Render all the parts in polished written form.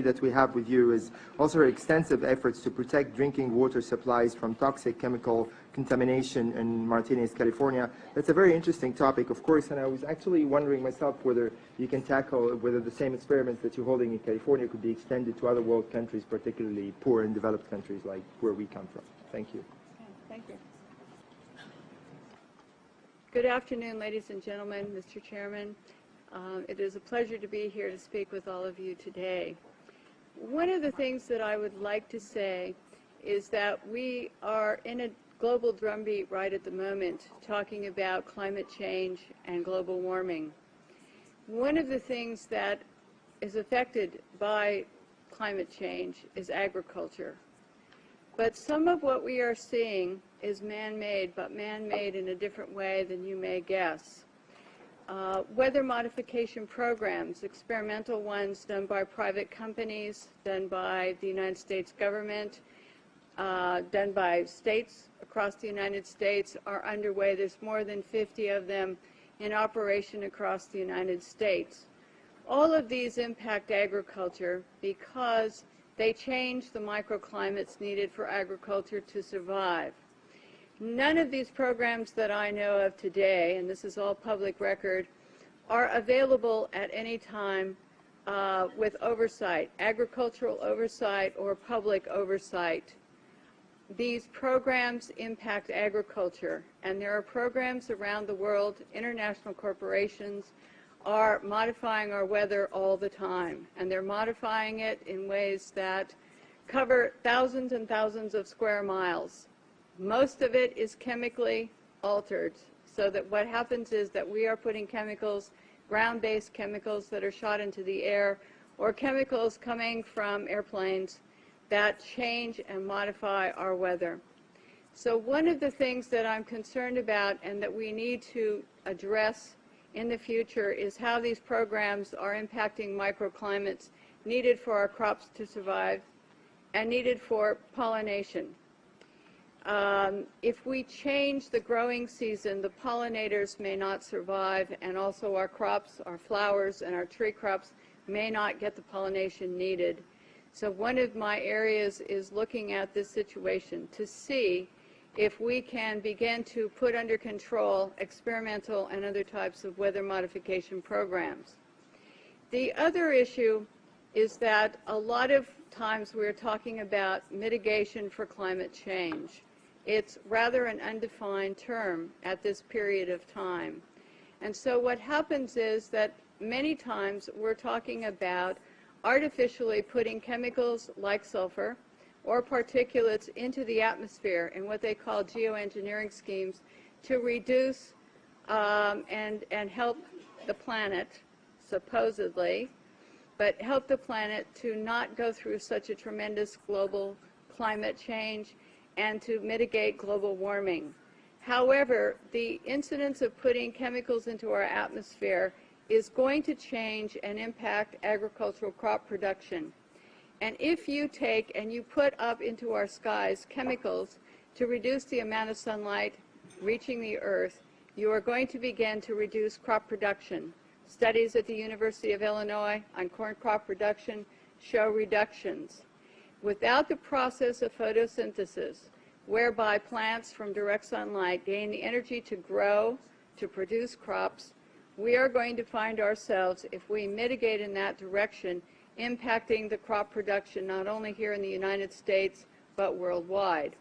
that we have with you is also extensive efforts to protect drinking water supplies from toxic chemical contamination in Martinez, California. That's a very interesting topic, of course, and I was actually wondering myself whether you can tackle whether the same experiments that you're holding in California could be extended to other world countries, particularly poor and developed countries like where we come from. Thank you. Okay, thank you. Good afternoon, ladies and gentlemen, Mr. Chairman. It is a pleasure to be here to speak with all of you today. One of the things that I would like to say is that we are in a global drumbeat right at the moment talking about climate change and global warming. One of the things that is affected by climate change is agriculture. But some of what we are seeing is man-made, but man-made in a different way than you may guess. Weather modification programs, experimental ones done by private companies, done by the United States government, done by states across the United States are underway. There's more than 50 of them in operation across the United States. All of these impact agriculture because they change the microclimates needed for agriculture to survive. None of these programs that I know of today, and this is all public record, are available at any time with oversight, agricultural oversight or public oversight. These programs impact agriculture, and there are programs around the world, international corporations are modifying our weather all the time, and they're modifying it in ways that cover thousands and thousands of square miles. Most of it is chemically altered, so that what happens is that we are putting chemicals, ground-based chemicals that are shot into the air, or chemicals coming from airplanes that change and modify our weather. So one of the things that I'm concerned about and that we need to address in the future is how these programs are impacting microclimates needed for our crops to survive and needed for pollination. If we change the growing season, the pollinators may not survive, and also our crops, our flowers, and our tree crops may not get the pollination needed. So one of my areas is looking at this situation to see if we can begin to put under control experimental and other types of weather modification programs. The other issue is that a lot of times we're talking about mitigation for climate change. It's rather an undefined term at this period of time. And so what happens is that many times we're talking about artificially putting chemicals like sulfur or particulates into the atmosphere in what they call geoengineering schemes to reduce and help the planet, supposedly, but help the planet to not go through such a tremendous global climate change and to mitigate global warming. However, the incidence of putting chemicals into our atmosphere is going to change and impact agricultural crop production. And if you take and you put up into our skies chemicals to reduce the amount of sunlight reaching the earth, you are going to begin to reduce crop production. Studies at the University of Illinois on corn crop production show reductions. Without the process of photosynthesis, whereby plants from direct sunlight gain the energy to grow, to produce crops, we are going to find ourselves, if we mitigate in that direction, impacting the crop production not only here in the United States, but worldwide.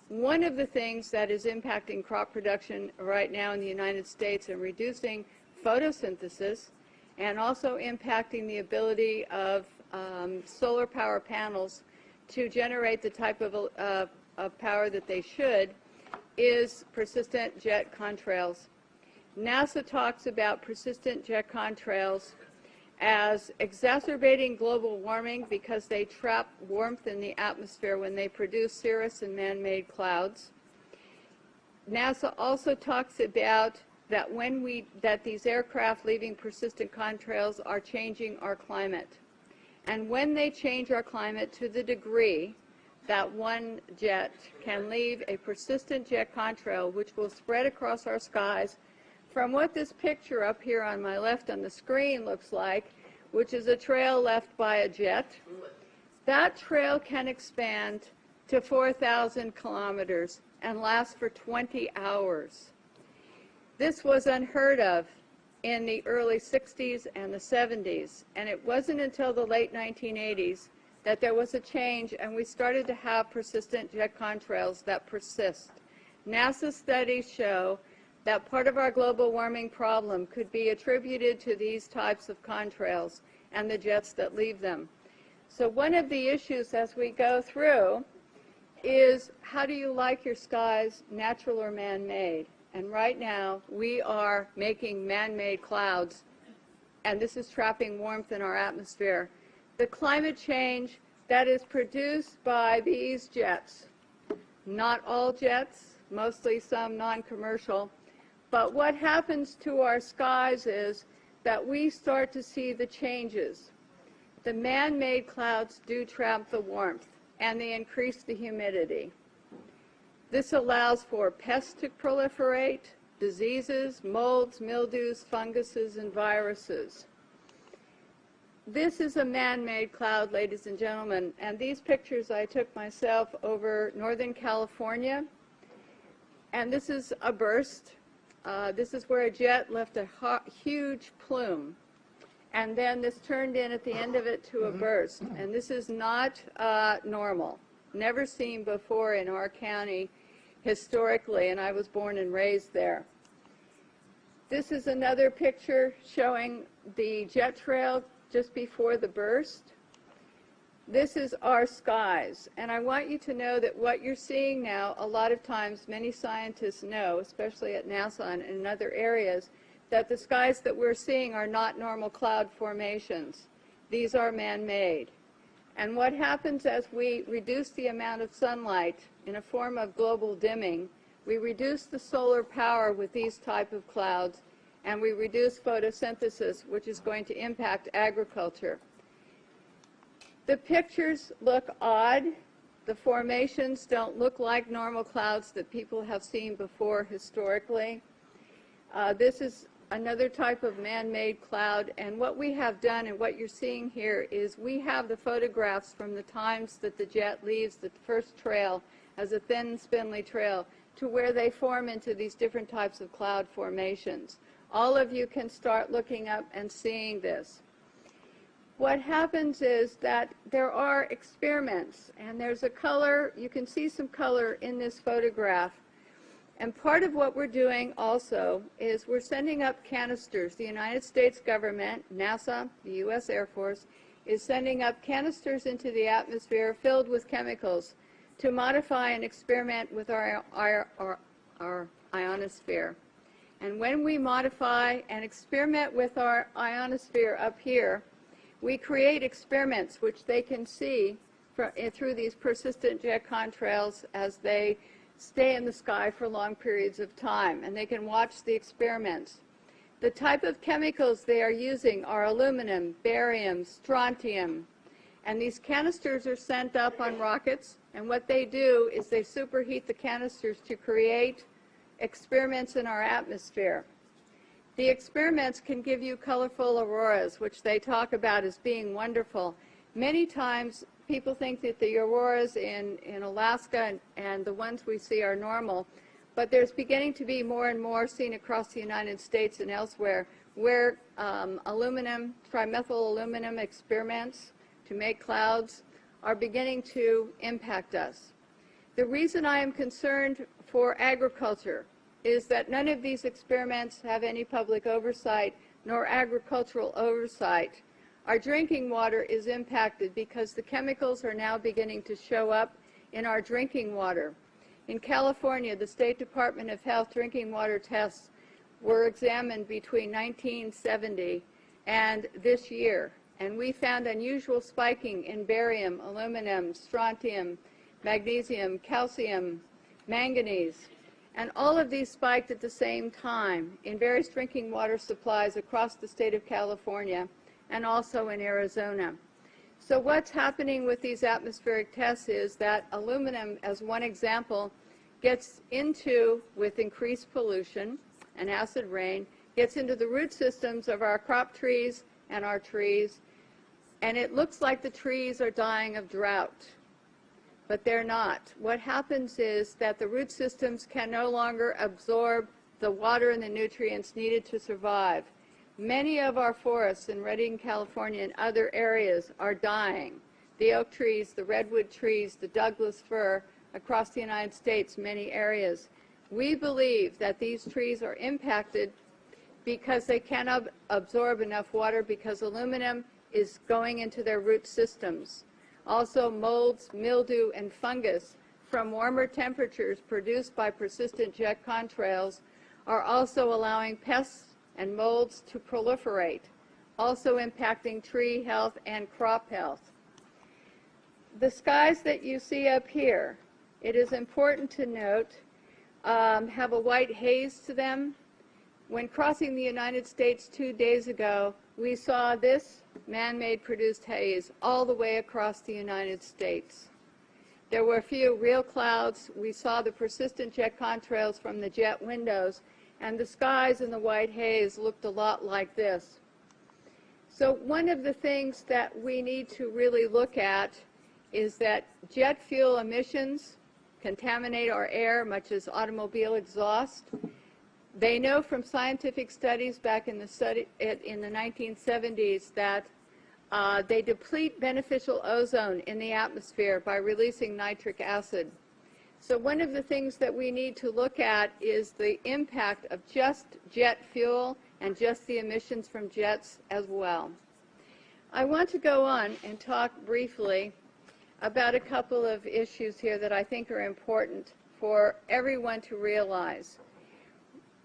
One of the things that is impacting crop production right now in the United States and reducing photosynthesis and also impacting the ability of solar power panels to generate the type of power that they should is persistent jet contrails. NASA talks about persistent jet contrails as exacerbating global warming because they trap warmth in the atmosphere when they produce cirrus and man-made clouds. NASA also talks about that that these aircraft leaving persistent contrails are changing our climate. And when they change our climate to the degree that one jet can leave a persistent jet contrail which will spread across our skies from what this picture up here on my left on the screen looks like, which is a trail left by a jet. That trail can expand to 4,000 kilometers and last for 20 hours. This was unheard of in the early 60s and the 70s, and it wasn't until the late 1980s that there was a change and we started to have persistent jet contrails that persist. NASA studies show that part of our global warming problem could be attributed to these types of contrails and the jets that leave them. So one of the issues as we go through is, how do you like your skies, natural or man-made? And right now we are making man-made clouds, and this is trapping warmth in our atmosphere. The climate change that is produced by these jets, not all jets, mostly some non-commercial, but what happens to our skies is that we start to see the changes. The man-made clouds do trap the warmth, and they increase the humidity. This allows for pests to proliferate, diseases, molds, mildews, funguses, and viruses. This is a man-made cloud, ladies and gentlemen, and these pictures I took myself over Northern California, and this is a burst. This is where a jet left a huge plume, and then this turned in at the end of it to a burst, and this is not normal, never seen before in our county historically, and I was born and raised there. This is another picture showing the jet trail just before the burst. This is our skies, and I want you to know that what you're seeing now, a lot of times many scientists know, especially at NASA and in other areas, that the skies that we're seeing are not normal cloud formations. These are man-made. And what happens as we reduce the amount of sunlight in a form of global dimming, we reduce the solar power with these type of clouds, and we reduce photosynthesis, which is going to impact agriculture. The pictures look odd. The formations don't look like normal clouds that people have seen before historically. This is another type of man-made cloud, and what we have done and what you're seeing here is we have the photographs from the times that the jet leaves the first trail as a thin, spindly trail to where they form into these different types of cloud formations. All of you can start looking up and seeing this. What happens is that there are experiments, and there's a color, you can see some color in this photograph. And part of what we're doing also is we're sending up canisters. The United States government, NASA, the U.S. Air Force, is sending up canisters into the atmosphere filled with chemicals to modify and experiment with our ionosphere. And when we modify and experiment with our ionosphere up here, we create experiments which they can see through these persistent jet contrails as they stay in the sky for long periods of time, and they can watch the experiments. The type of chemicals they are using are aluminum, barium, strontium, and these canisters are sent up on rockets, and what they do is they superheat the canisters to create experiments in our atmosphere. The experiments can give you colorful auroras, which they talk about as being wonderful. Many times people think that the auroras in Alaska and the ones we see are normal, but there's beginning to be more and more seen across the United States and elsewhere where aluminum, trimethyl aluminum experiments to make clouds are beginning to impact us. The reason I am concerned for agriculture is that none of these experiments have any public oversight nor agricultural oversight. Our drinking water is impacted because the chemicals are now beginning to show up in our drinking water. In California, the State Department of Health drinking water tests were examined between 1970 and this year, and we found unusual spiking in barium, aluminum, strontium, magnesium, calcium, manganese, and all of these spiked at the same time in various drinking water supplies across the state of California and also in Arizona. So what's happening with these atmospheric tests is that aluminum, as one example, gets into, with increased pollution and acid rain, gets into the root systems of our crop trees and our trees. And it looks like the trees are dying of drought, but they're not. What happens is that the root systems can no longer absorb the water and the nutrients needed to survive. Many of our forests in Redding, California, and other areas are dying. The oak trees, the redwood trees, the Douglas fir, across the United States, many areas. We believe that these trees are impacted because they cannot absorb enough water because aluminum is going into their root systems. Also, molds, mildew, and fungus from warmer temperatures produced by persistent jet contrails are also allowing pests and molds to proliferate, also impacting tree health and crop health. The skies that you see up here, it is important to note, have a white haze to them. When crossing the United States 2 days ago, we saw this man-made produced haze all the way across the United States. There were a few real clouds. We saw the persistent jet contrails from the jet windows, and the skies in the white haze looked a lot like this. So one of the things that we need to really look at is that jet fuel emissions contaminate our air, much as automobile exhaust. They know from scientific studies back in the 1970s that they deplete beneficial ozone in the atmosphere by releasing nitric acid. So one of the things that we need to look at is the impact of just jet fuel and just the emissions from jets as well. I want to go on and talk briefly about a couple of issues here that I think are important for everyone to realize.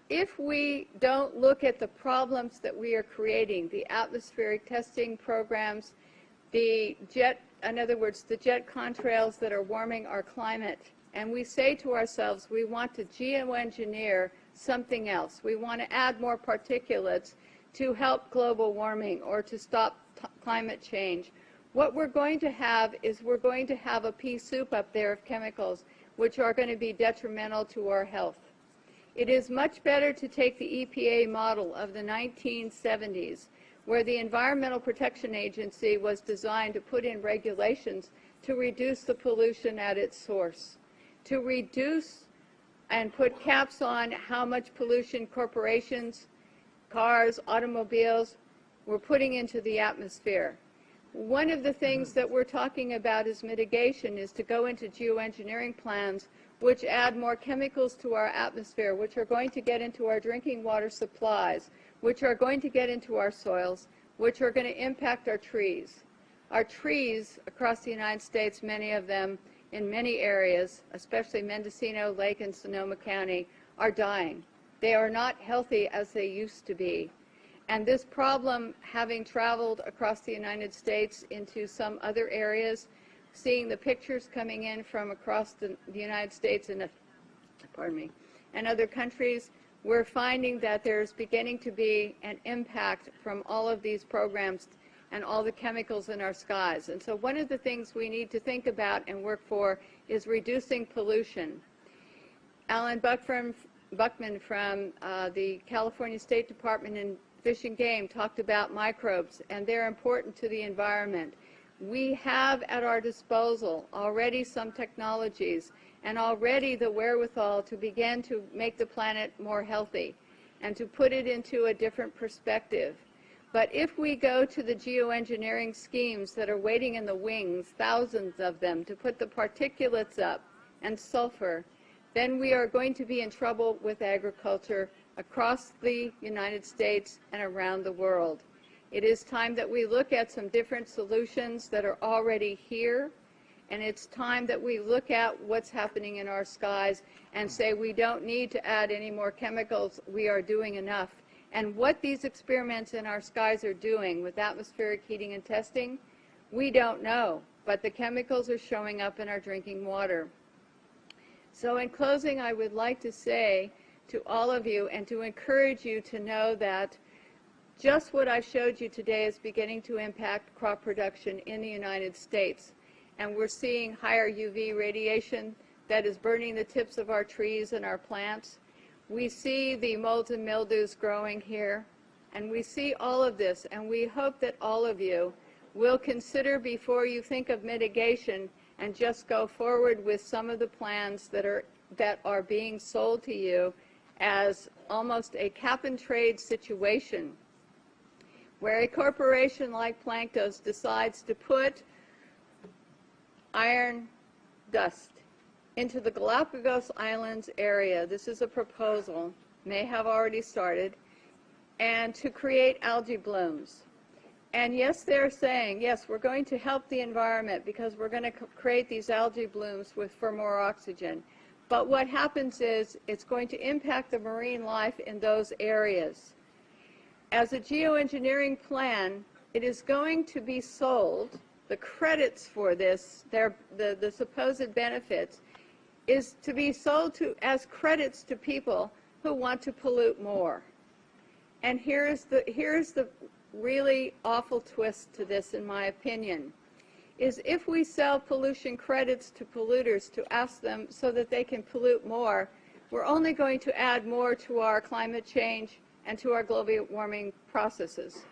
If we don't look at the problems that we are creating, the atmospheric testing programs, in other words, the jet contrails that are warming our climate, and we say to ourselves, we want to geoengineer something else. We want to add more particulates to help global warming or to stop climate change. What we're going to have is we're going to have a pea soup up there of chemicals which are going to be detrimental to our health. It is much better to take the EPA model of the 1970s, where the Environmental Protection Agency was designed to put in regulations to reduce the pollution at its source, to reduce and put caps on how much pollution corporations, cars, automobiles were putting into the atmosphere. One of the things that we're talking about as mitigation is to go into geoengineering plans which add more chemicals to our atmosphere, which are going to get into our drinking water supplies, which are going to get into our soils, which are going to impact our trees. Our trees across the United States, many of them in many areas, especially Mendocino, Lake, and Sonoma County, are dying. They are not healthy as they used to be. And this problem, having traveled across the United States into some other areas, seeing the pictures coming in from across the United States and other countries, we're finding that there's beginning to be an impact from all of these programs and all the chemicals in our skies. And so one of the things we need to think about and work for is reducing pollution. Alan Buckman from the California State Department in Fish and Game talked about microbes, and they're important to the environment. We have at our disposal already some technologies and already the wherewithal to begin to make the planet more healthy and to put it into a different perspective. But if we go to the geoengineering schemes that are waiting in the wings, thousands of them, to put the particulates up and sulfur, then we are going to be in trouble with agriculture across the United States and around the world. It is time that we look at some different solutions that are already here, and it's time that we look at what's happening in our skies and say we don't need to add any more chemicals, we are doing enough. And what these experiments in our skies are doing with atmospheric heating and testing, we don't know, but the chemicals are showing up in our drinking water. So in closing, I would like to say to all of you and to encourage you to know that just what I showed you today is beginning to impact crop production in the United States. And we're seeing higher UV radiation that is burning the tips of our trees and our plants. We see the molds and mildews growing here, And we see all of this, and we hope that all of you will consider before you think of mitigation and just go forward with some of the plans that are being sold to you as almost a cap-and-trade situation, where a corporation like Planktos decides to put iron dust into the Galapagos Islands area. This is a proposal, may have already started, and to create algae blooms. And yes, they're saying, yes, we're going to help the environment because we're going to create these algae blooms for more oxygen. But what happens is it's going to impact the marine life in those areas. As a geoengineering plan, it is going to be sold, the credits for this, the supposed benefits, is to be sold as credits to people who want to pollute more. And here's the really awful twist to this, in my opinion, is if we sell pollution credits to polluters to ask them so that they can pollute more, we're only going to add more to our climate change and to our global warming processes.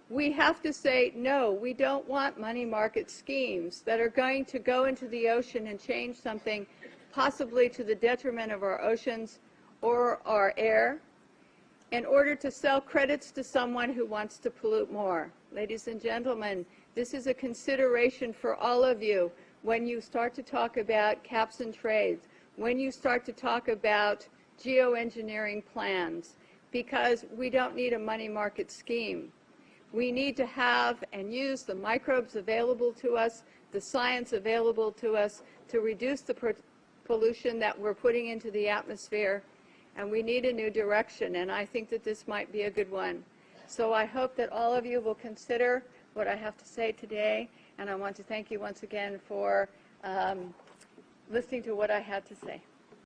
We have to say, no, we don't want money market schemes that are going to go into the ocean and change something possibly to the detriment of our oceans or our air, in order to sell credits to someone who wants to pollute more. Ladies and gentlemen, this is a consideration for all of you when you start to talk about caps and trades, when you start to talk about geoengineering plans, because we don't need a money market scheme. We need to have and use the microbes available to us, the science available to us, to reduce the pollution that we're putting into the atmosphere. And we need a new direction, and I think that this might be a good one. So I hope that all of you will consider what I have to say today, and I want to thank you once again for listening to what I had to say.